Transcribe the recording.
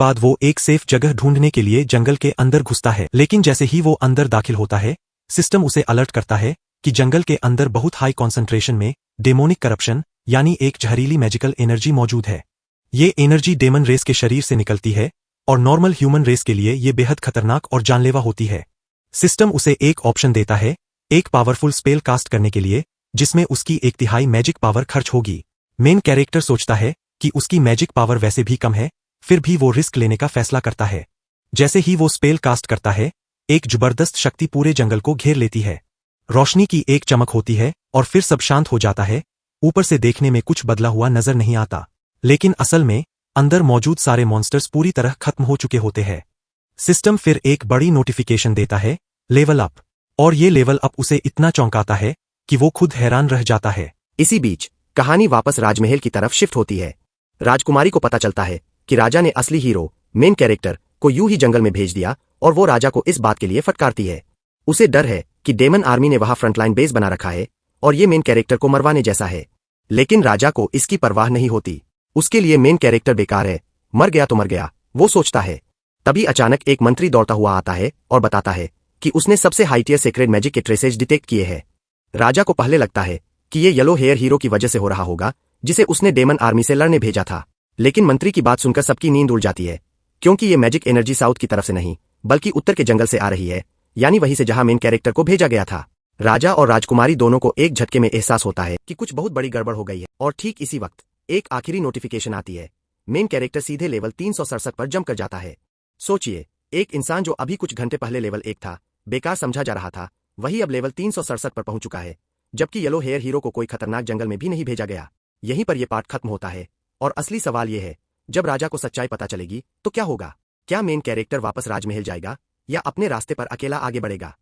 बाद वो एक सेफ जगह ढूंढने के लिए जंगल के अंदर घुसता है। लेकिन जैसे ही वो अंदर दाखिल होता है, सिस्टम उसे अलर्ट करता है कि जंगल के अंदर बहुत हाई कॉन्सेंट्रेशन में डेमोनिक करप्शन यानी एक जहरीली मैजिकल एनर्जी मौजूद है। ये एनर्जी डेमन रेस के शरीर से निकलती है और नॉर्मल ह्यूमन रेस के लिए ये बेहद खतरनाक और जानलेवा होती है। सिस्टम उसे एक ऑप्शन देता है, एक पावरफुल स्पेल कास्ट करने के लिए, जिसमें उसकी 1/3 मैजिक पावर खर्च होगी। मेन कैरेक्टर सोचता है कि उसकी मैजिक पावर वैसे भी कम है, फिर भी वो रिस्क लेने का फैसला करता है। जैसे ही वो स्पेल कास्ट करता है, एक जबरदस्त शक्ति पूरे जंगल को घेर लेती है। रोशनी की एक चमक होती है और फिर सब शांत हो जाता है। ऊपर से देखने में कुछ बदला हुआ नजर नहीं आता, लेकिन असल में अंदर मौजूद सारे मॉन्स्टर्स पूरी तरह खत्म हो चुके होते हैं। सिस्टम फिर एक बड़ी नोटिफिकेशन देता है, लेवल अप। और ये लेवल अप उसे इतना चौंकाता है कि वो खुद हैरान रह जाता है। इसी बीच कहानी वापस राजमहल की तरफ शिफ्ट होती है। राजकुमारी को पता चलता है कि राजा ने असली हीरो मेन कैरेक्टर को यूं ही जंगल में भेज दिया और वो राजा को इस बात के लिए फटकारती है। उसे डर है कि डेमन आर्मी ने वहां फ्रंटलाइन बेस बना रखा है और ये मेन कैरेक्टर को मरवाने जैसा है। लेकिन राजा को इसकी परवाह नहीं होती। उसके लिए मेन कैरेक्टर बेकार है, मर गया तो मर गया, वो सोचता है। तभी अचानक एक मंत्री दौड़ता हुआ आता है और बताता है कि उसने सबसे हाई टियर सीक्रेट मैजिक के ट्रेसेज डिटेक्ट किए हैं। राजा को पहले लगता है कि ये येलो हेयर हीरो की वजह से हो रहा होगा, जिसे उसने डेमन आर्मी से लड़ने भेजा था। लेकिन मंत्री की बात सुनकर सबकी नींद उड़ जाती है, क्योंकि ये मैजिक एनर्जी साउथ की तरफ से नहीं बल्कि उत्तर के जंगल से आ रही है, यानी वहीं से जहां मेन कैरेक्टर को भेजा गया था। राजा और राजकुमारी दोनों को एक झटके में एहसास होता है कि कुछ बहुत बड़ी गड़बड़ हो गई है। और ठीक इसी वक्त एक आखिरी नोटिफिकेशन आती है। मेन कैरेक्टर सीधे लेवल 367 पर जंप कर जाता है। सोचिए, एक इंसान जो अभी कुछ घंटे पहले लेवल 1 था, बेकार समझा जा रहा था, वही अब लेवल 367 पर पहुंच चुका है, जबकि येलो हेयर हीरो को कोई खतरनाक जंगल में भी नहीं भेजा गया। यहीं पर यह पार्ट खत्म होता है और असली सवाल यह है, जब राजा को सच्चाई पता चलेगी तो क्या होगा? क्या मेन कैरेक्टर वापस राजमहल जाएगा या अपने रास्ते पर अकेला आगे बढ़ेगा?